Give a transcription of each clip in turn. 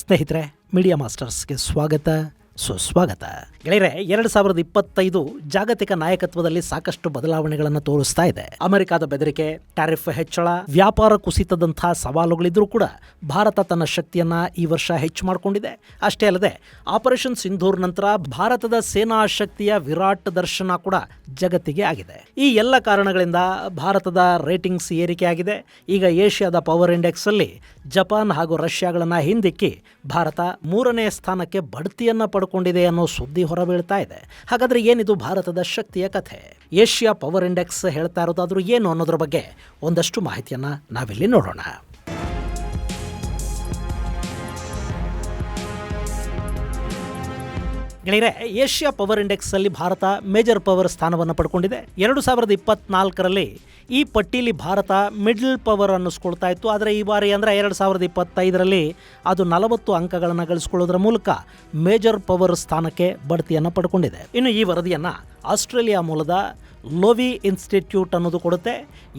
ಸ್ನೇಹಿತರೆ, ಮೀಡಿಯಾ ಮಾಸ್ಟರ್ಸ್ಗೆ ಸ್ವಾಗತ, ಸುಸ್ವಾಗತ. ಗೆಳೆಯರೆ, 2025 ಜಾಗತಿಕ ನಾಯಕತ್ವದಲ್ಲಿ ಸಾಕಷ್ಟು ಬದಲಾವಣೆಗಳನ್ನು ತೋರಿಸ್ತಾ ಇದೆ. ಅಮೆರಿಕದ ಬೆದರಿಕೆ, ಟ್ಯಾರಿಫ್ ಹೆಚ್ಚಳ, ವ್ಯಾಪಾರ ಕುಸಿತದಂತಹ ಸವಾಲುಗಳಿದ್ರೂ ಕೂಡ ಭಾರತ ತನ್ನ ಶಕ್ತಿಯನ್ನ ಈ ವರ್ಷ ಹೆಚ್ಚು ಮಾಡಿಕೊಂಡಿದೆ. ಅಷ್ಟೇ ಅಲ್ಲದೆ ಆಪರೇಷನ್ ಸಿಂಧೂರ್ ನಂತರ ಭಾರತದ ಸೇನಾ ಶಕ್ತಿಯ ವಿರಾಟ್ ದರ್ಶನ ಕೂಡ ಜಗತ್ತಿಗೆ ಆಗಿದೆ. ಈ ಎಲ್ಲ ಕಾರಣಗಳಿಂದ ಭಾರತದ ರೇಟಿಂಗ್ಸ್ ಏರಿಕೆಯಾಗಿದೆ. ಈಗ ಏಷ್ಯಾದ ಪವರ್ ಇಂಡೆಕ್ಸ್ ಅಲ್ಲಿ ಜಪಾನ್ ಹಾಗೂ ರಷ್ಯಾಗಳನ್ನ ಹಿಂದಿಕ್ಕಿ ಭಾರತ 3ನೇ ಸ್ಥಾನಕ್ಕೆ ಬಡ್ತಿಯನ್ನ ಪಡ್ಕೊಂಡಿದೆ ಅನ್ನೋ ಸುದ್ದಿ ಹೊರಬೀಳ್ತಾ ಇದೆ. ಹಾಗಾದ್ರೆ ಏನಿದು ಭಾರತದ ಶಕ್ತಿಯ ಕಥೆ? ಏಷ್ಯಾ ಪವರ್ ಇಂಡೆಕ್ಸ್ ಹೇಳ್ತಾ ಇರೋದಾದ್ರೂ ಏನು ಅನ್ನೋದ್ರ ಬಗ್ಗೆ ಒಂದಷ್ಟು ಮಾಹಿತಿಯನ್ನ ನಾವಿಲ್ಲಿ ನೋಡೋಣ. ಗೆಳೆಯರೆ, ಏಷ್ಯಾ ಪವರ್ ಇಂಡೆಕ್ಸ್ ಅಲ್ಲಿ ಭಾರತ ಮೇಜರ್ ಪವರ್ ಸ್ಥಾನವನ್ನು ಪಡ್ಕೊಂಡಿದೆ. 2024ರಲ್ಲಿ ಈ ಪಟ್ಟಿಯಲ್ಲಿ ಭಾರತ ಮಿಡ್ಲ್ ಪವರ್ ಅನ್ನಿಸ್ಕೊಳ್ತಾ ಇತ್ತು. ಆದರೆ ಈ ಬಾರಿ ಅಂದರೆ 2025ರಲ್ಲಿ ಅದು 40 ಅಂಕಗಳನ್ನು ಗಳಿಸ್ಕೊಳ್ಳೋದ್ರ ಮೂಲಕ ಮೇಜರ್ ಪವರ್ ಸ್ಥಾನಕ್ಕೆ ಬಡ್ತಿಯನ್ನು ಪಡ್ಕೊಂಡಿದೆ. ಇನ್ನು ಈ ವರದಿಯನ್ನು ಆಸ್ಟ್ರೇಲಿಯಾ ಮೂಲದ ಲೋವಿ ಇನ್ಸ್ಟಿಟ್ಯೂಟ್ ಅನ್ನೋದು ಕೊಡುತ್ತೆ.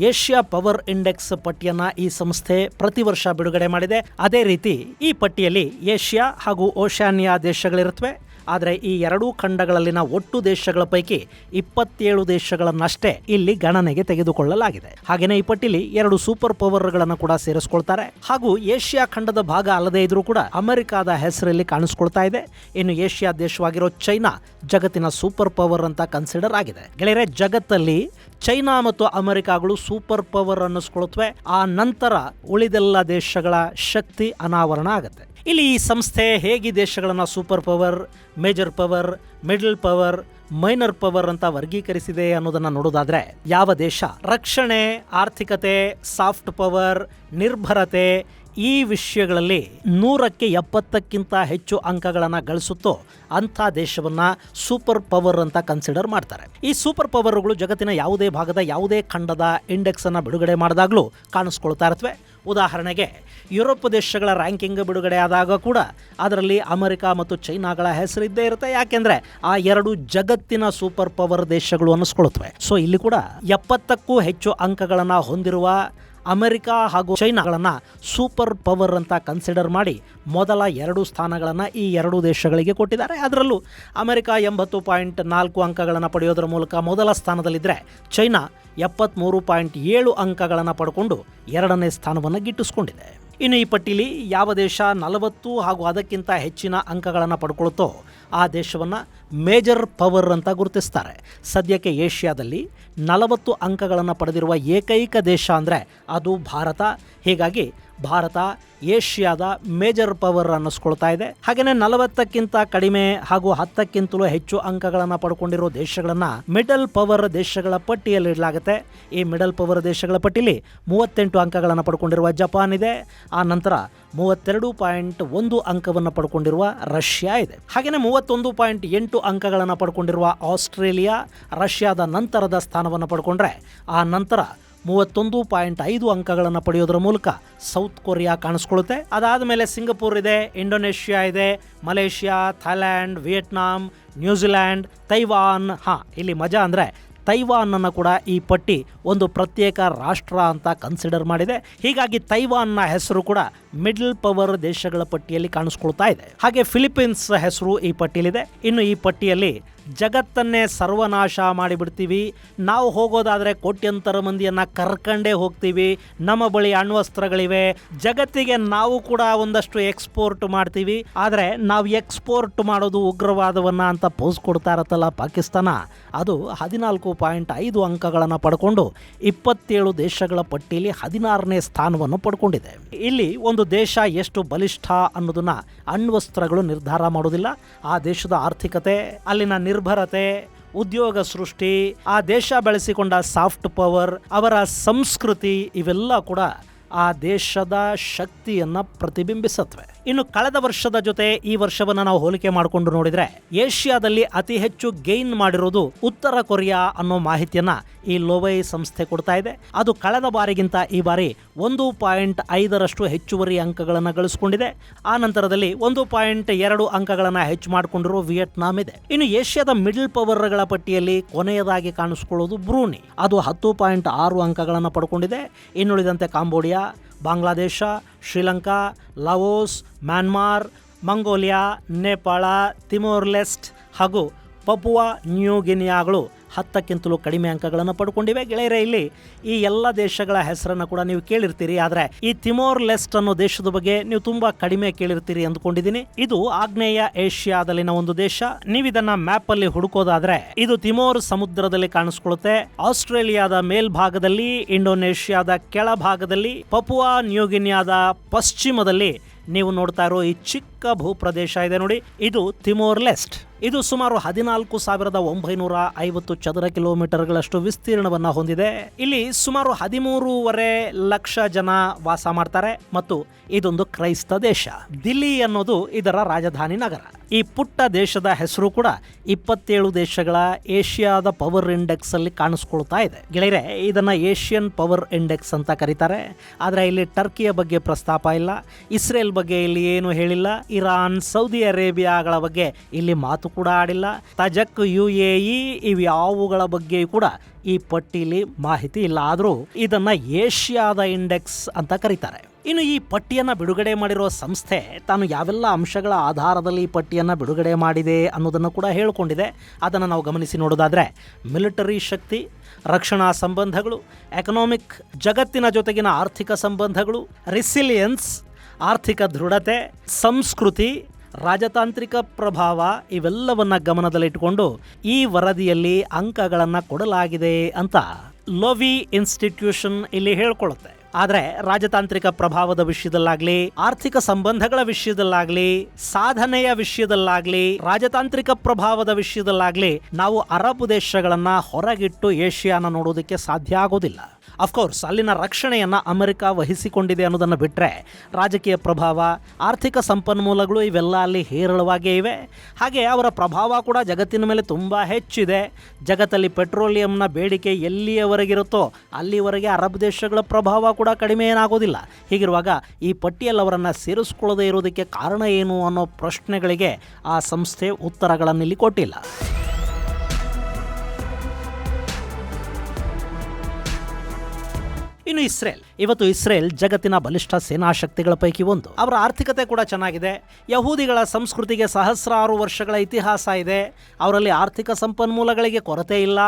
ಏಷ್ಯಾ ಪವರ್ ಇಂಡೆಕ್ಸ್ ಪಟ್ಟಿಯನ್ನು ಈ ಸಂಸ್ಥೆ ಪ್ರತಿ ವರ್ಷ ಬಿಡುಗಡೆ ಮಾಡಿದೆ. ಅದೇ ರೀತಿ ಈ ಪಟ್ಟಿಯಲ್ಲಿ ಏಷ್ಯಾ ಹಾಗೂ ಓಷಾನಿಯಾ ದೇಶಗಳಿರುತ್ತವೆ. ಆದರೆ ಈ ಎರಡೂ ಖಂಡಗಳಲ್ಲಿನ ಒಟ್ಟು ದೇಶಗಳ ಪೈಕಿ 27 ದೇಶಗಳನ್ನಷ್ಟೇ ಇಲ್ಲಿ ಗಣನೆಗೆ ತೆಗೆದುಕೊಳ್ಳಲಾಗಿದೆ. ಹಾಗೆಯೇ ಈ ಪಟ್ಟಿಲಿ 2 ಸೂಪರ್ ಪವರ್ಗಳನ್ನು ಕೂಡ ಸೇರಿಸ್ಕೊಳ್ತಾರೆ. ಹಾಗೂ ಏಷ್ಯಾ ಖಂಡದ ಭಾಗ ಅಲ್ಲದೇ ಇದ್ರೂ ಕೂಡ ಅಮೆರಿಕಾದ ಹೆಸರಲ್ಲಿ ಕಾಣಿಸ್ಕೊಳ್ತಾ ಇದೆ. ಇನ್ನು ಏಷ್ಯಾ ದೇಶವಾಗಿರೋ ಚೈನಾ ಜಗತ್ತಿನ ಸೂಪರ್ ಪವರ್ ಅಂತ ಕನ್ಸಿಡರ್ ಆಗಿದೆ. ಗೆಳೆಯರೆ, ಜಗತ್ತಲ್ಲಿ ಚೈನಾ ಮತ್ತು ಅಮೆರಿಕಾಗಳು ಸೂಪರ್ ಪವರ್ ಅನ್ನಿಸ್ಕೊಳ್ತವೆ. ಆ ನಂತರ ಉಳಿದೆಲ್ಲ ದೇಶಗಳ ಶಕ್ತಿ ಅನಾವರಣ ಆಗುತ್ತೆ. ಇಲ್ಲಿ ಈ ಸಂಸ್ಥೆ ಹೇಗೆ ದೇಶಗಳನ್ನು super power, major power, middle power, minor power ಅಂತ ವರ್ಗೀಕರಿಸಿದೆ ಅನ್ನೋದನ್ನ ನೋಡೋದಾದ್ರೆ, ಯಾವ ದೇಶ ರಕ್ಷಣೆ, ಆರ್ಥಿಕತೆ, ಸಾಫ್ಟ್ ಪವರ್, ನಿರ್ಭರತೆ ಈ ವಿಷಯಗಳಲ್ಲಿ 100ಕ್ಕೆ 70ಕ್ಕಿಂತ ಹೆಚ್ಚು ಅಂಕಗಳನ್ನು ಗಳಿಸುತ್ತೋ ಅಂಥ ದೇಶವನ್ನ ಸೂಪರ್ ಪವರ್ ಅಂತ ಕನ್ಸಿಡರ್ ಮಾಡ್ತಾರೆ. ಈ ಸೂಪರ್ ಪವರ್ಗಳು ಜಗತ್ತಿನ ಯಾವುದೇ ಭಾಗದ ಯಾವುದೇ ಖಂಡದ ಇಂಡೆಕ್ಸ್ ಅನ್ನ ಬಿಡುಗಡೆ ಮಾಡಿದಾಗಲೂ ಕಾಣಿಸ್ಕೊಳ್ತಾ ಇರ್ತವೆ. ಉದಾಹರಣೆಗೆ ಯುರೋಪ್ ದೇಶಗಳ ರ್ಯಾಂಕಿಂಗ್ ಬಿಡುಗಡೆ ಆದಾಗ ಕೂಡ ಅದರಲ್ಲಿ ಅಮೆರಿಕ ಮತ್ತು ಚೈನಾಗಳ ಹೆಸರಿದ್ದೇ ಇರುತ್ತೆ. ಯಾಕೆಂದ್ರೆ ಆ ಎರಡು ಜಗತ್ತಿನ ಸೂಪರ್ ಪವರ್ ದೇಶಗಳು ಅನ್ನಿಸ್ಕೊಳ್ತವೆ. ಸೊ ಇಲ್ಲಿ ಕೂಡ 70ಕ್ಕೂ ಹೆಚ್ಚು ಅಂಕಗಳನ್ನು ಹೊಂದಿರುವ ಅಮೆರಿಕ ಹಾಗೂ ಚೈನಾಗಳನ್ನ ಸೂಪರ್ ಪವರ್ ಅಂತ ಕನ್ಸಿಡರ್ ಮಾಡಿ ಮೊದಲ 2 ಸ್ಥಾನಗಳನ್ನು ಈ 2 ದೇಶಗಳಿಗೆ ಕೊಟ್ಟಿದ್ದಾರೆ. ಅದರಲ್ಲೂ ಅಮೆರಿಕ 80.4 ಅಂಕಗಳನ್ನು ಪಡೆಯೋದರ ಮೂಲಕ ಮೊದಲ ಸ್ಥಾನದಲ್ಲಿದ್ದರೆ ಚೈನಾ 73.7 ಅಂಕಗಳನ್ನು ಪಡ್ಕೊಂಡು 2ನೇ ಸ್ಥಾನವನ್ನು ಗಿಟ್ಟಿಸ್ಕೊಂಡಿದೆ. ಇನ್ನು ಈ ಪಟ್ಟಿಲಿ ಯಾವ ದೇಶ 40 ಹಾಗೂ ಅದಕ್ಕಿಂತ ಹೆಚ್ಚಿನ ಅಂಕಗಳನ್ನು ಪಡ್ಕೊಳ್ತೋ ಆ ದೇಶವನ್ನು ಮೇಜರ್ ಪವರ್ ಅಂತ ಗುರುತಿಸ್ತಾರೆ. ಸದ್ಯಕ್ಕೆ ಏಷ್ಯಾದಲ್ಲಿ 40 ಅಂಕಗಳನ್ನು ಪಡೆದಿರುವ ಏಕೈಕ ದೇಶ ಅಂದರೆ ಅದು ಭಾರತ. ಹೀಗಾಗಿ ಭಾರತ ಏಷ್ಯಾದ ಮೇಜರ್ ಪವರ್ ಅನ್ನಿಸ್ಕೊಳ್ತಾ ಇದೆ. ಹಾಗೆಯೇ 40ಕ್ಕಿಂತ ಕಡಿಮೆ ಹಾಗೂ 10ಕ್ಕಿಂತಲೂ ಹೆಚ್ಚು ಅಂಕಗಳನ್ನು ಪಡ್ಕೊಂಡಿರೋ ದೇಶಗಳನ್ನು ಮಿಡಲ್ ಪವರ್ ದೇಶಗಳ ಪಟ್ಟಿಯಲ್ಲಿ ಇಡಲಾಗುತ್ತೆ. ಈ ಮಿಡಲ್ ಪವರ್ ದೇಶಗಳ ಪಟ್ಟಿಯಲ್ಲಿ 38 ಅಂಕಗಳನ್ನು ಪಡ್ಕೊಂಡಿರುವ ಜಪಾನ್ ಇದೆ. ಆ ನಂತರ 32.1 ಅಂಕವನ್ನು ಪಡ್ಕೊಂಡಿರುವ ರಷ್ಯಾ ಇದೆ. ಹಾಗೆಯೇ 31.8 ಅಂಕಗಳನ್ನು ಪಡ್ಕೊಂಡಿರುವ ಆಸ್ಟ್ರೇಲಿಯಾ ರಷ್ಯಾದ ನಂತರದ ಸ್ಥಾನವನ್ನು ಪಡ್ಕೊಂಡ್ರೆ, ಆ ನಂತರ 31.5 ಅಂಕಗಳನ್ನು ಪಡೆಯೋದ್ರ ಮೂಲಕ ಸೌತ್ ಕೊರಿಯಾ ಕಾಣಿಸ್ಕೊಳ್ಳುತ್ತೆ. ಅದಾದ ಮೇಲೆ ಸಿಂಗಪೂರ್ ಇದೆ, ಇಂಡೋನೇಷ್ಯಾ ಇದೆ, Malaysia, Thailand, Vietnam, New Zealand, Taiwan. ಇಲ್ಲಿ ಮಜಾ ಅಂದರೆ ತೈವಾನ್ ಅನ್ನು ಕೂಡ ಈ ಪಟ್ಟಿ ಒಂದು ಪ್ರತ್ಯೇಕ ರಾಷ್ಟ್ರ ಅಂತ ಕನ್ಸಿಡರ್ ಮಾಡಿದೆ. ಹೀಗಾಗಿ ತೈವಾನ್ನ ಹೆಸರು ಕೂಡ ಮಿಡಲ್ ಪವರ್ ದೇಶಗಳ ಪಟ್ಟಿಯಲ್ಲಿ ಕಾಣಿಸ್ಕೊಳ್ತಾ ಇದೆ. ಹಾಗೆ ಫಿಲಿಪೀನ್ಸ್ ಹೆಸರು ಈ ಪಟ್ಟಿಯಲ್ಲಿದೆ. ಇನ್ನು ಈ ಪಟ್ಟಿಯಲ್ಲಿ ಜಗತ್ತನ್ನೇ ಸರ್ವನಾಶ ಮಾಡಿಬಿಡ್ತೀವಿ, ನಾವು ಹೋಗೋದಾದರೆ ಕೋಟ್ಯಂತರ ಮಂದಿಯನ್ನು ಕರ್ಕಂಡೇ ಹೋಗ್ತೀವಿ, ನಮ್ಮ ಬಳಿ ಅಣ್ವಸ್ತ್ರಗಳಿವೆ, ಜಗತ್ತಿಗೆ ನಾವು ಕೂಡ ಒಂದಷ್ಟು ಎಕ್ಸ್ಪೋರ್ಟ್ ಮಾಡ್ತೀವಿ, ಆದರೆ ನಾವು ಎಕ್ಸ್ಪೋರ್ಟ್ ಮಾಡೋದು ಉಗ್ರವಾದವನ್ನ ಅಂತ ಪೋಸ್ ಕೊಡ್ತಾ ಇರತ್ತಲ್ಲ ಪಾಕಿಸ್ತಾನ, ಅದು 14.5 ಅಂಕಗಳನ್ನು ಪಡ್ಕೊಂಡು 27 ದೇಶಗಳ ಪಟ್ಟಿಯಲ್ಲಿ 16ನೇ ಸ್ಥಾನವನ್ನು ಪಡ್ಕೊಂಡಿದೆ. ಇಲ್ಲಿ ಒಂದು ದೇಶ ಎಷ್ಟು ಬಲಿಷ್ಠ ಅನ್ನೋದನ್ನ ಅಣ್ವಸ್ತ್ರಗಳು ನಿರ್ಧಾರ ಮಾಡೋದಿಲ್ಲ. ಆ ದೇಶದ ಆರ್ಥಿಕತೆ, ಅಲ್ಲಿನ ನಿರ್ಭರತೆ, ಉದ್ಯೋಗ ಸೃಷ್ಟಿ, ಆ ದೇಶ ಬೆಳೆಸಿಕೊಂಡ ಸಾಫ್ಟ್ ಪವರ್, ಅವರ ಸಂಸ್ಕೃತಿ ಇವೆಲ್ಲ ಕೂಡ ಆ ದೇಶದ ಶಕ್ತಿಯನ್ನ ಪ್ರತಿಬಿಂಬಿಸುತ್ತವೆ. ಇನ್ನು ಕಳೆದ ವರ್ಷದ ಜೊತೆ ಈ ವರ್ಷವನ್ನ ನಾವು ಹೋಲಿಕೆ ಮಾಡಿಕೊಂಡು ನೋಡಿದ್ರೆ, ಏಷ್ಯಾದಲ್ಲಿ ಅತಿ ಹೆಚ್ಚು ಗೈನ್ ಮಾಡಿರೋದು ಉತ್ತರ ಕೊರಿಯಾ ಅನ್ನೋ ಮಾಹಿತಿಯನ್ನ ಈ ಲೋವೈ ಸಂಸ್ಥೆ ಕೊಡ್ತಾ ಇದೆ. ಅದು ಕಳೆದ ಬಾರಿಗಿಂತ ಈ ಬಾರಿ 1.5 ಹೆಚ್ಚುವರಿ ಅಂಕಗಳನ್ನು ಗಳಿಸಿಕೊಂಡಿದೆ. ಆ ನಂತರದಲ್ಲಿ 1.2 ಅಂಕಗಳನ್ನು ಹೆಚ್ಚು ಮಾಡಿಕೊಂಡಿರುವ ವಿಯೆಟ್ನಾಂ ಇದೆ. ಇನ್ನು ಏಷ್ಯಾದ ಮಿಡಲ್ ಪವರ್ಗಳ ಪಟ್ಟಿಯಲ್ಲಿ ಕೊನೆಯದಾಗಿ ಕಾಣಿಸಿಕೊಳ್ಳುವುದು ಬ್ರೂನಿ. ಅದು 10.6 ಅಂಕಗಳನ್ನು ಪಡ್ಕೊಂಡಿದೆ. ಇನ್ನುಳಿದಂತೆ Cambodia, Bangladesh, Sri Lanka, Laos, Myanmar, Mongolia, Nepal, Timor Leste ಹಾಗೂ ಪಪುವಾ ನ್ಯೂ ಗಿನಿಯಾಗಳು 10ಕ್ಕಿಂತಲೂ ಕಡಿಮೆ ಅಂಕಗಳನ್ನು ಪಡ್ಕೊಂಡಿವೆ. ಗೆಳೆಯರೆ, ಇಲ್ಲಿ ಈ ಎಲ್ಲ ದೇಶಗಳ ಹೆಸರನ್ನು ಕೂಡ ನೀವು ಕೇಳಿರ್ತೀರಿ. ಆದರೆ ಈ ತಿಮೋರ್ ಲೆಸ್ಟ್ ಅನ್ನೋ ದೇಶದ ಬಗ್ಗೆ ನೀವು ತುಂಬಾ ಕಡಿಮೆ ಕೇಳಿರ್ತೀರಿ ಅಂದ್ಕೊಂಡಿದ್ದೀನಿ. ಇದು ಆಗ್ನೇಯ ಏಷ್ಯಾದಲ್ಲಿನ ಒಂದು ದೇಶ. ನೀವು ಇದನ್ನ ಮ್ಯಾಪ್ ಅಲ್ಲಿ ಹುಡುಕೋದಾದ್ರೆ ಇದು ತಿಮೋರ್ ಸಮುದ್ರದಲ್ಲಿ ಕಾಣಿಸ್ಕೊಳ್ಳುತ್ತೆ. ಆಸ್ಟ್ರೇಲಿಯಾದ ಮೇಲ್ಭಾಗದಲ್ಲಿ, ಇಂಡೋನೇಷ್ಯಾದ ಕೆಳಭಾಗದಲ್ಲಿ, ಪಪುವಾ ನ್ಯೂಗಿನಿಯಾದ ಪಶ್ಚಿಮದಲ್ಲಿ ನೀವು ನೋಡ್ತಾ ಇರೋ ಈ ಚಿಕ್ಕ ಭೂಪ್ರದೇಶ ಇದೆ ನೋಡಿ, ಇದು ತಿಮೋರ್ ಲೆಸ್ಟ್. ಇದು ಸುಮಾರು 14,950 ಚದರ ಕಿಲೋಮೀಟರ್ಗಳಷ್ಟು ವಿಸ್ತೀರ್ಣವನ್ನ ಹೊಂದಿದೆ. ಇಲ್ಲಿ ಸುಮಾರು 13.5 ಲಕ್ಷ ಜನ ವಾಸ ಮಾಡ್ತಾರೆ ಮತ್ತು ಇದೊಂದು ಕ್ರೈಸ್ತ ದೇಶ. ದಿಲ್ಲಿ ಅನ್ನೋದು ಇದರ ರಾಜಧಾನಿ ನಗರ. ಈ ಪುಟ್ಟ ದೇಶದ ಹೆಸರು ಕೂಡ 27 ದೇಶಗಳ ಏಷ್ಯಾದ ಪವರ್ ಇಂಡೆಕ್ಸ್ ಅಲ್ಲಿ ಕಾಣಿಸ್ಕೊಳ್ತಾ ಇದೆ. ಗೆಳೆಯರೆ, ಇದನ್ನ ಏಷ್ಯನ್ ಪವರ್ ಇಂಡೆಕ್ಸ್ ಅಂತ ಕರೀತಾರೆ. ಆದ್ರೆ ಇಲ್ಲಿ ಟರ್ಕಿಯ ಬಗ್ಗೆ ಪ್ರಸ್ತಾಪ ಇಲ್ಲ, ಇಸ್ರೇಲ್ ಬಗ್ಗೆ ಇಲ್ಲಿ ಏನು ಹೇಳಿಲ್ಲ, ಇರಾನ್, ಸೌದಿ ಅರೇಬಿಯಾಗಳ ಬಗ್ಗೆ ಇಲ್ಲಿ ಮಾತು ಕೂಡ ಆಡಿಲ್ಲ, ತಜಕ್, UAE ಇವ್ಯಾವುಗಳ ಬಗ್ಗೆ ಕೂಡ ಈ ಪಟ್ಟಿಲಿ ಮಾಹಿತಿ ಇಲ್ಲ. ಆದರೂ ಇದನ್ನ ಏಷ್ಯಾದ ಇಂಡೆಕ್ಸ್ ಅಂತ ಕರೀತಾರೆ. ಇನ್ನು ಈ ಪಟ್ಟಿಯನ್ನು ಬಿಡುಗಡೆ ಮಾಡಿರೋ ಸಂಸ್ಥೆ ತಾನು ಯಾವೆಲ್ಲ ಅಂಶಗಳ ಆಧಾರದಲ್ಲಿ ಈ ಪಟ್ಟಿಯನ್ನು ಬಿಡುಗಡೆ ಮಾಡಿದೆ ಅನ್ನೋದನ್ನು ಕೂಡ ಹೇಳಿಕೊಂಡಿದೆ. ಅದನ್ನು ನಾವು ಗಮನಿಸಿ ನೋಡೋದಾದರೆ ಮಿಲಿಟರಿ ಶಕ್ತಿ, ರಕ್ಷಣಾ ಸಂಬಂಧಗಳು, ಎಕನಾಮಿಕ್, ಜಗತ್ತಿನ ಜೊತೆಗಿನ ಆರ್ಥಿಕ ಸಂಬಂಧಗಳು, ರಿಸಿಲಿಯನ್ಸ್, ಆರ್ಥಿಕ ದೃಢತೆ, ಸಂಸ್ಕೃತಿ, ರಾಜತಾಂತ್ರಿಕ ಪ್ರಭಾವ ಇವೆಲ್ಲವನ್ನ ಗಮನದಲ್ಲಿಟ್ಟುಕೊಂಡು ಈ ವರದಿಯಲ್ಲಿ ಅಂಕಗಳನ್ನು ಕೊಡಲಾಗಿದೆ ಅಂತ ಲೋವಿ ಇನ್ಸ್ಟಿಟ್ಯೂಷನ್ ಇಲ್ಲಿ ಹೇಳ್ಕೊಳ್ಳುತ್ತೆ. ಆದರೆ ರಾಜತಾಂತ್ರಿಕ ಪ್ರಭಾವದ ವಿಷಯದಲ್ಲಾಗ್ಲಿ, ಆರ್ಥಿಕ ಸಂಬಂಧಗಳ ವಿಷಯದಲ್ಲಾಗ್ಲಿ, ಸಾಧನೆಯ ವಿಷಯದಲ್ಲಾಗ್ಲಿ, ರಾಜತಾಂತ್ರಿಕ ಪ್ರಭಾವದ ವಿಷಯದಲ್ಲಾಗ್ಲಿ ನಾವು ಅರಬ್ ದೇಶಗಳನ್ನ ಹೊರಗಿಟ್ಟು ಏಷ್ಯಾನ ನೋಡೋದಕ್ಕೆ ಸಾಧ್ಯ ಆಗೋದಿಲ್ಲ. ಅಫ್ಕೋರ್ಸ್ ಅಲ್ಲಿನ ರಕ್ಷಣೆಯನ್ನು ಅಮೆರಿಕ ವಹಿಸಿಕೊಂಡಿದೆ ಅನ್ನೋದನ್ನು ಬಿಟ್ಟರೆ ರಾಜಕೀಯ ಪ್ರಭಾವ, ಆರ್ಥಿಕ ಸಂಪನ್ಮೂಲಗಳು ಇವೆಲ್ಲ ಅಲ್ಲಿ ಹೇರಳವಾಗೇ ಇವೆ. ಹಾಗೆ ಅವರ ಪ್ರಭಾವ ಕೂಡ ಜಗತ್ತಿನ ಮೇಲೆ ತುಂಬ ಹೆಚ್ಚಿದೆ. ಜಗತ್ತಲ್ಲಿ ಪೆಟ್ರೋಲಿಯಂನ ಬೇಡಿಕೆ ಎಲ್ಲಿಯವರೆಗಿರುತ್ತೋ ಅಲ್ಲಿವರೆಗೆ ಅರಬ್ ದೇಶಗಳ ಪ್ರಭಾವ ಕೂಡ ಕಡಿಮೆ ಏನಾಗೋದಿಲ್ಲ. ಹೀಗಿರುವಾಗ ಈ ಪಟ್ಟಿಯಲ್ಲಿ ಅವರನ್ನು ಸೇರಿಸ್ಕೊಳ್ಳದೇ ಇರೋದಕ್ಕೆ ಕಾರಣ ಏನು ಅನ್ನೋ ಪ್ರಶ್ನೆಗಳಿಗೆ ಆ ಸಂಸ್ಥೆ ಉತ್ತರಗಳನ್ನಿಲ್ಲಿ ಕೊಟ್ಟಿಲ್ಲ. ಇನ್ನು ಇಸ್ರೇಲ್. ಇವತ್ತು ಇಸ್ರೇಲ್ ಜಗತ್ತಿನ ಬಲಿಷ್ಠ ಸೇನಾ ಶಕ್ತಿಗಳ ಪೈಕಿ ಒಂದು. ಅವರ ಆರ್ಥಿಕತೆ ಕೂಡ ಚೆನ್ನಾಗಿದೆ. ಯಹೂದಿಗಳ ಸಂಸ್ಕೃತಿಗೆ ಸಹಸ್ರಾರು ವರ್ಷಗಳ ಇತಿಹಾಸ ಇದೆ. ಅವರಲ್ಲಿ ಆರ್ಥಿಕ ಸಂಪನ್ಮೂಲಗಳಿಗೆ ಕೊರತೆ ಇಲ್ಲ.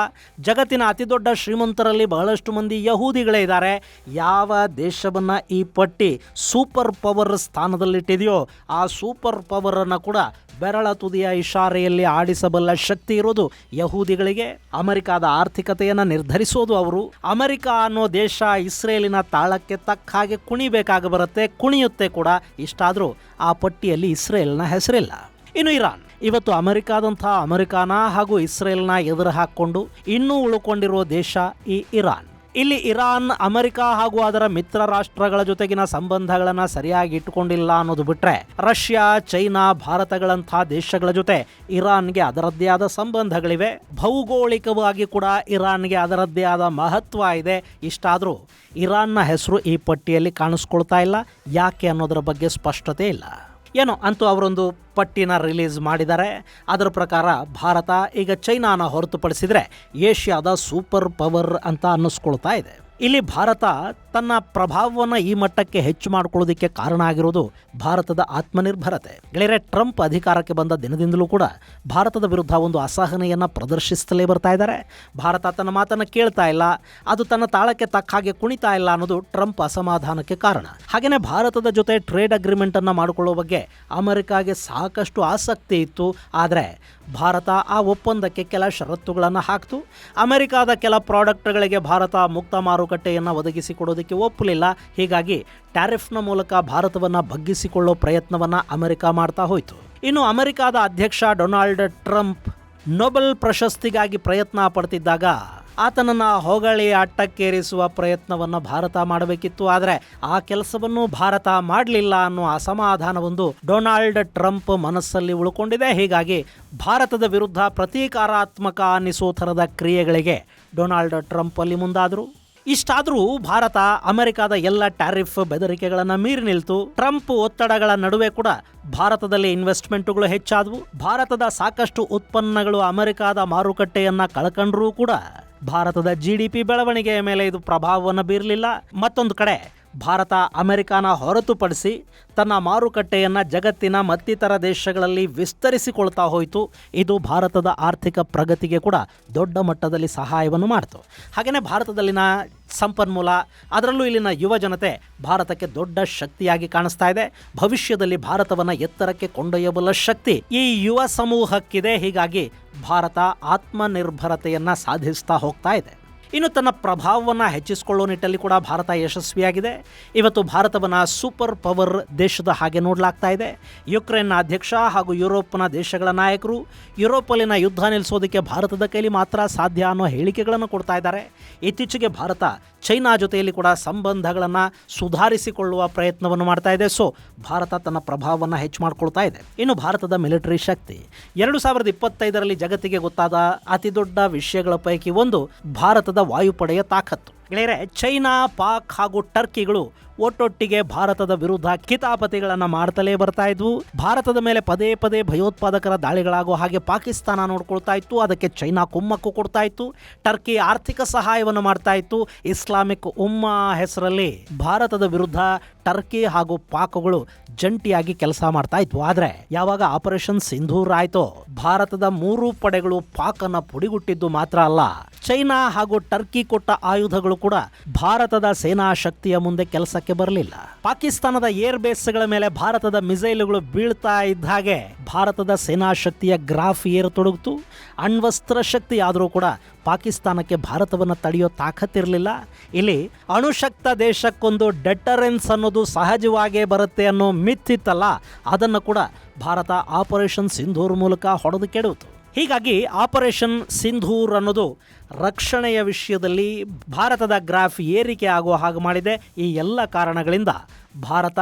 ಜಗತ್ತಿನ ಅತಿದೊಡ್ಡ ಶ್ರೀಮಂತರಲ್ಲಿ ಬಹಳಷ್ಟು ಮಂದಿ ಯಹೂದಿಗಳೇ ಇದ್ದಾರೆ. ಯಾವ ದೇಶವನ್ನು ಈ ಪಟ್ಟಿ ಸೂಪರ್ ಪವರ್ ಸ್ಥಾನದಲ್ಲಿಟ್ಟಿದೆಯೋ ಆ ಸೂಪರ್ ಪವರನ್ನು ಕೂಡ ಬೆರಳ ತುದಿಯ ಇಶಾರೆಯಲ್ಲಿ ಆಡಿಸಬಲ್ಲ ಶಕ್ತಿ ಇರೋದು ಯಹೂದಿಗಳಿಗೆ. ಅಮೆರಿಕಾದ ಆರ್ಥಿಕತೆಯನ್ನು ನಿರ್ಧರಿಸೋದು ಅವರು. ಅಮೆರಿಕ ಅನ್ನೋ ದೇಶ ಇಸ್ರೇಲಿನ ತಾಳಕ್ಕೆ ತಕ್ಕ ಹಾಗೆ ಕುಣಿಬೇಕಾಗಿ ಬರುತ್ತೆ, ಕುಣಿಯುತ್ತೆ ಕೂಡ. ಇಷ್ಟಾದರೂ ಆ ಪಟ್ಟಿಯಲ್ಲಿ ಇಸ್ರೇಲ್ನ ಹೆಸರಿಲ್ಲ. ಇನ್ನು ಇರಾನ್. ಇವತ್ತು ಅಮೆರಿಕಾನ ಹಾಗೂ ಇಸ್ರೇಲ್ನ ಎದುರು ಹಾಕ್ಕೊಂಡು ಇನ್ನೂ ಉಳ್ಕೊಂಡಿರೋ ದೇಶ ಈ ಇರಾನ್. ಇಲ್ಲಿ ಇರಾನ್ ಅಮೆರಿಕ ಹಾಗೂ ಅದರ ಮಿತ್ರ ರಾಷ್ಟ್ರಗಳ ಜೊತೆಗಿನ ಸಂಬಂಧಗಳನ್ನು ಸರಿಯಾಗಿ ಇಟ್ಟುಕೊಂಡಿಲ್ಲ ಅನ್ನೋದು ಬಿಟ್ಟರೆ ರಷ್ಯಾ, ಚೈನಾ, ಭಾರತಗಳಂಥ ದೇಶಗಳ ಜೊತೆ ಇರಾನ್ಗೆ ಅದರದ್ದೇ ಆದ ಸಂಬಂಧಗಳಿವೆ. ಭೌಗೋಳಿಕವಾಗಿ ಕೂಡ ಇರಾನ್ಗೆ ಅದರದ್ದೇ ಆದ ಮಹತ್ವ ಇದೆ. ಇಷ್ಟಾದರೂ ಇರಾನ್ನ ಹೆಸರು ಈ ಪಟ್ಟಿಯಲ್ಲಿ ಕಾಣಿಸ್ಕೊಳ್ತಾ ಇಲ್ಲ. ಯಾಕೆ ಅನ್ನೋದರ ಬಗ್ಗೆ ಸ್ಪಷ್ಟತೆ ಇಲ್ಲ. ಏನೋ ಅಂತೂ ಅವರೊಂದು ಪಟ್ಟಿನ ರಿಲೀಸ್ ಮಾಡಿದ್ದಾರೆ. ಅದರ ಪ್ರಕಾರ ಭಾರತ ಈಗ ಚೈನಾನ ಹೊರತುಪಡಿಸಿದರೆ ಏಷ್ಯಾದ ಸೂಪರ್ ಪವರ್ ಅಂತ ಅನ್ನಿಸ್ಕೊಳ್ತಾ ಇದೆ. ಇಲ್ಲಿ ಭಾರತ ತನ್ನ ಪ್ರಭಾವವನ್ನು ಈ ಮಟ್ಟಕ್ಕೆ ಹೆಚ್ಚು ಮಾಡಿಕೊಳ್ಳೋದಕ್ಕೆ ಕಾರಣ ಆಗಿರೋದು ಭಾರತದ ಆತ್ಮನಿರ್ಭರತೆ. ಗೆಳೆಯರೆ, ಟ್ರಂಪ್ ಅಧಿಕಾರಕ್ಕೆ ಬಂದ ದಿನದಿಂದಲೂ ಕೂಡ ಭಾರತದ ವಿರುದ್ಧ ಒಂದು ಅಸಹನೆಯನ್ನು ಪ್ರದರ್ಶಿಸುತ್ತಲೇ ಬರ್ತಾ ಇದ್ದಾರೆ. ಭಾರತ ತನ್ನ ಮಾತನ್ನು ಕೇಳ್ತಾ ಇಲ್ಲ, ಅದು ತನ್ನ ತಾಳಕ್ಕೆ ತಕ್ಕ ಹಾಗೆ ಕುಣಿತಾ ಇಲ್ಲ ಅನ್ನೋದು ಟ್ರಂಪ್ ಅಸಮಾಧಾನಕ್ಕೆ ಕಾರಣ. ಹಾಗೆಯೇ ಭಾರತದ ಜೊತೆ ಟ್ರೇಡ್ ಅಗ್ರಿಮೆಂಟನ್ನು ಮಾಡಿಕೊಳ್ಳೋ ಬಗ್ಗೆ ಅಮೆರಿಕಾಗೆ ಸಾಕಷ್ಟು ಆಸಕ್ತಿ ಇತ್ತು. ಆದರೆ ಭಾರತ ಆ ಒಪ್ಪಂದಕ್ಕೆ ಕೆಲ ಷರತ್ತುಗಳನ್ನು ಹಾಕ್ತು. ಅಮೆರಿಕಾದ ಕೆಲ ಪ್ರಾಡಕ್ಟ್ಗಳಿಗೆ ಭಾರತ ಮುಕ್ತ ಮಾರುಕಟ್ಟೆಯನ್ನು ಒದಗಿಸಿಕೊಡೋದಕ್ಕೆ ಒಪ್ಪಲಿಲ್ಲ. ಹೀಗಾಗಿ ಟ್ಯಾರಿಫ್ನ ಮೂಲಕ ಭಾರತವನ್ನು ಬಗ್ಗಿಸಿಕೊಳ್ಳೋ ಪ್ರಯತ್ನವನ್ನು ಅಮೆರಿಕ ಮಾಡ್ತಾ ಹೋಯಿತು. ಇನ್ನು ಅಮೆರಿಕಾದ ಅಧ್ಯಕ್ಷ ಡೊನಾಲ್ಡ್ ಟ್ರಂಪ್ ನೊಬೆಲ್ ಪ್ರಶಸ್ತಿಗಾಗಿ ಪ್ರಯತ್ನ ಪಡ್ತಿದ್ದಾಗ ಆತನನ್ನು ಹೊಗಳಿ ಅಟ್ಟಕ್ಕೇರಿಸುವ ಪ್ರಯತ್ನವನ್ನು ಭಾರತ ಮಾಡಬೇಕಿತ್ತು. ಆದರೆ ಆ ಕೆಲಸವನ್ನು ಭಾರತ ಮಾಡಲಿಲ್ಲ ಅನ್ನೋ ಅಸಮಾಧಾನವೊಂದು ಡೊನಾಲ್ಡ್ ಟ್ರಂಪ್ ಮನಸ್ಸಲ್ಲಿ ಉಳ್ಕೊಂಡಿದೆ. ಹೀಗಾಗಿ ಭಾರತದ ವಿರುದ್ಧ ಪ್ರತೀಕಾರಾತ್ಮಕ ಅನ್ನಿಸೋ ಥರದ ಕ್ರಿಯೆಗಳಿಗೆ ಡೊನಾಲ್ಡ್ ಟ್ರಂಪ್ ಅಲ್ಲಿ ಮುಂದಾದರು. ಇಷ್ಟಾದರೂ ಭಾರತ ಅಮೆರಿಕದ ಎಲ್ಲ ಟ್ಯಾರಿಫ್ ಬೆದರಿಕೆಗಳನ್ನು ಮೀರಿ ನಿಲ್ತು. ಟ್ರಂಪ್ ಒತ್ತಡಗಳ ನಡುವೆ ಕೂಡ ಭಾರತದಲ್ಲಿ ಇನ್ವೆಸ್ಟ್ಮೆಂಟ್ಗಳು ಹೆಚ್ಚಾದವು. ಭಾರತದ ಸಾಕಷ್ಟು ಉತ್ಪನ್ನಗಳು ಅಮೆರಿಕದ ಮಾರುಕಟ್ಟೆಯನ್ನ ಕಳ್ಕೊಂಡ್ರೂ ಕೂಡ ಭಾರತದ GDP ಬೆಳವಣಿಗೆಯ ಮೇಲೆ ಇದು ಪ್ರಭಾವವನ್ನು ಬೀರಲಿಲ್ಲ. ಮತ್ತೊಂದು ಕಡೆ ಭಾರತ ಅಮೆರಿಕನ ಹೊರತುಪಡಿಸಿ ತನ್ನ ಮಾರುಕಟ್ಟೆಯನ್ನು ಜಗತ್ತಿನ ಮತ್ತಿತರ ದೇಶಗಳಲ್ಲಿ ವಿಸ್ತರಿಸಿಕೊಳ್ತಾ ಹೋಯಿತು. ಇದು ಭಾರತದ ಆರ್ಥಿಕ ಪ್ರಗತಿಗೆ ಕೂಡ ದೊಡ್ಡ ಮಟ್ಟದಲ್ಲಿ ಸಹಾಯವನ್ನು ಮಾಡಿತು. ಹಾಗೆಯೇ ಭಾರತದಲ್ಲಿನ ಸಂಪನ್ಮೂಲ, ಅದರಲ್ಲೂ ಇಲ್ಲಿನ ಯುವ ಜನತೆ ಭಾರತಕ್ಕೆ ದೊಡ್ಡ ಶಕ್ತಿಯಾಗಿ ಕಾಣಿಸ್ತಾ ಇದೆ. ಭವಿಷ್ಯದಲ್ಲಿ ಭಾರತವನ್ನು ಎತ್ತರಕ್ಕೆ ಕೊಂಡೊಯ್ಯಬಲ್ಲ ಶಕ್ತಿ ಈ ಯುವ ಸಮೂಹಕ್ಕಿದೆ. ಹೀಗಾಗಿ ಭಾರತ ಆತ್ಮನಿರ್ಭರತೆಯನ್ನು ಸಾಧಿಸ್ತಾ ಹೋಗ್ತಾ ಇದೆ. ಇನ್ನು ತನ್ನ ಪ್ರಭಾವವನ್ನು ಹೆಚ್ಚಿಸಿಕೊಳ್ಳೋ ನಿಟ್ಟಲ್ಲಿ ಕೂಡ ಭಾರತ ಯಶಸ್ವಿಯಾಗಿದೆ. ಇವತ್ತು ಭಾರತವನ್ನು ಸೂಪರ್ ಪವರ್ ದೇಶದ ಹಾಗೆ ನೋಡಲಾಗ್ತಾ ಇದೆ. ಯುಕ್ರೇನ್ನ ಅಧ್ಯಕ್ಷ ಹಾಗೂ ಯುರೋಪ್ನ ದೇಶಗಳ ನಾಯಕರು ಯುರೋಪಲ್ಲಿನ ಯುದ್ಧ ನಿಲ್ಲಿಸೋದಕ್ಕೆ ಭಾರತದ ಕೈಲಿ ಮಾತ್ರ ಸಾಧ್ಯ ಅನ್ನೋ ಹೇಳಿಕೆಗಳನ್ನು ಕೊಡ್ತಾ ಇದ್ದಾರೆ. ಇತ್ತೀಚೆಗೆ ಭಾರತ ಚೈನಾ ಜೊತೆಯಲ್ಲಿ ಕೂಡ ಸಂಬಂಧಗಳನ್ನು ಸುಧಾರಿಸಿಕೊಳ್ಳುವ ಪ್ರಯತ್ನವನ್ನು ಮಾಡ್ತಾ ಇದೆ. ಸೊ ಭಾರತ ತನ್ನ ಪ್ರಭಾವವನ್ನು ಹೆಚ್ಚು ಮಾಡಿಕೊಳ್ತಾ ಇದೆ. ಇನ್ನು ಭಾರತದ ಮಿಲಿಟರಿ ಶಕ್ತಿ 2025ರಲ್ಲಿ ಜಗತ್ತಿಗೆ ಗೊತ್ತಾದ ಅತಿ ದೊಡ್ಡ ವಿಷಯಗಳ ಪೈಕಿ ಒಂದು ಭಾರತದ ವಾಯುಪಡೆಯ ತಾಕತ್ತು. ಗೆಳೆಯರೆ, ಚೈನಾ, ಪಾಕ್ ಹಾಗೂ ಟರ್ಕಿಗಳು ಒಟ್ಟೊಟ್ಟಿಗೆ ಭಾರತದ ವಿರುದ್ಧ ಕಿತಾಪತಿಗಳನ್ನು ಮಾಡ್ತಲೇ ಬರ್ತಾ ಇದ್ವು. ಭಾರತದ ಮೇಲೆ ಪದೇ ಪದೇ ಭಯೋತ್ಪಾದಕರ ದಾಳಿಗಳಾಗೋ ಹಾಗೆ ಪಾಕಿಸ್ತಾನ ನೋಡ್ಕೊಳ್ತಾ ಇತ್ತು. ಅದಕ್ಕೆ ಚೈನಾ ಕುಮ್ಮಕ್ಕು ಕೊಡ್ತಾ ಇತ್ತು. ಟರ್ಕಿ ಆರ್ಥಿಕ ಸಹಾಯವನ್ನು ಮಾಡ್ತಾ ಇತ್ತು. ಇಸ್ಲಾಮಿಕ್ ಉಮ್ಮಾ ಹೆಸರಲ್ಲಿ ಭಾರತದ ವಿರುದ್ಧ ಟರ್ಕಿ ಹಾಗೂ ಪಾಕ್ಗಳು ಜಂಟಿಯಾಗಿ ಕೆಲಸ ಮಾಡ್ತಾ ಇದ್ವು. ಆದರೆ ಯಾವಾಗ ಆಪರೇಷನ್ ಸಿಂಧೂರ್ ಆಯ್ತೋ, ಭಾರತದ 3 ಪಡೆಗಳು ಪಾಕನ್ನು ಪುಡಿಗುಟ್ಟಿದ್ದು ಮಾತ್ರ ಅಲ್ಲ, ಚೈನಾ ಹಾಗೂ ಟರ್ಕಿ ಕೊಟ್ಟ ಆಯುಧಗಳು ಕೂಡ ಭಾರತದ ಸೇನಾ ಶಕ್ತಿಯ ಮುಂದೆ ಕೆಲಸಕ್ಕೆ ಬರಲಿಲ್ಲ. ಪಾಕಿಸ್ತಾನದ ಏರ್ ಬೇಸ್ಗಳ ಮೇಲೆ ಭಾರತದ ಮಿಸೈಲ್ಗಳು ಬೀಳ್ತಾ ಇದ್ದ ಹಾಗೆ ಭಾರತದ ಸೇನಾ ಶಕ್ತಿಯ ಗ್ರಾಫ್ ಏರತೊಡಗಿತು. ಅಣ್ವಸ್ತ್ರ ಶಕ್ತಿ ಆದರೂ ಕೂಡ ಪಾಕಿಸ್ತಾನಕ್ಕೆ ಭಾರತವನ್ನು ತಡೆಯೋ ತಾಕತ್ತಿರಲಿಲ್ಲ. ಇಲ್ಲಿ ಅಣುಶಕ್ತ ದೇಶಕ್ಕೊಂದು ಡೆಟರೆನ್ಸ್ ಅನ್ನೋದು ಸಹಜವಾಗೇ ಬರುತ್ತೆ ಅನ್ನೋ ಮಿತ್ತಿತ್ತಲ್ಲ, ಅದನ್ನು ಕೂಡ ಭಾರತ ಆಪರೇಷನ್ ಸಿಂಧೂರ್ ಮೂಲಕ ಹೊಡೆದು ಕೆಡುವುದು. ಹೀಗಾಗಿ ಆಪರೇಷನ್ ಸಿಂಧೂರ್ ಅನ್ನೋದು ರಕ್ಷಣೆಯ ವಿಷಯದಲ್ಲಿ ಭಾರತದ ಗ್ರಾಫ್ ಏರಿಕೆ ಆಗುವ ಹಾಗೆ ಮಾಡಿದೆ. ಈ ಎಲ್ಲ ಕಾರಣಗಳಿಂದ ಭಾರತ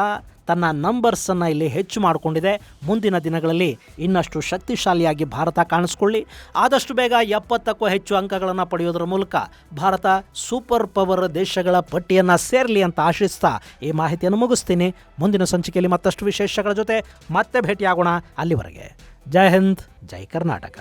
ತನ್ನ ನಂಬರ್ಸನ್ನು ಇಲ್ಲಿ ಹೆಚ್ಚು ಮಾಡಿಕೊಂಡಿದೆ. ಮುಂದಿನ ದಿನಗಳಲ್ಲಿ ಇನ್ನಷ್ಟು ಶಕ್ತಿಶಾಲಿಯಾಗಿ ಭಾರತ ಕಾಣಿಸ್ಕೊಳ್ಳಿ. ಆದಷ್ಟು ಬೇಗ 70ಕ್ಕೂ ಹೆಚ್ಚು ಅಂಕಗಳನ್ನು ಪಡೆಯೋದ್ರ ಮೂಲಕ ಭಾರತ ಸೂಪರ್ ಪವರ್ ದೇಶಗಳ ಪಟ್ಟಿಯನ್ನು ಸೇರಲಿ ಅಂತ ಆಶಿಸ್ತಾ ಈ ಮಾಹಿತಿಯನ್ನು ಮುಗಿಸ್ತೀನಿ. ಮುಂದಿನ ಸಂಚಿಕೆಯಲ್ಲಿ ಮತ್ತಷ್ಟು ವಿಶೇಷಗಳ ಜೊತೆ ಮತ್ತೆ ಭೇಟಿಯಾಗೋಣ. ಅಲ್ಲಿವರೆಗೆ ಜೈ ಹಿಂದ್, ಜೈ ಕರ್ನಾಟಕ.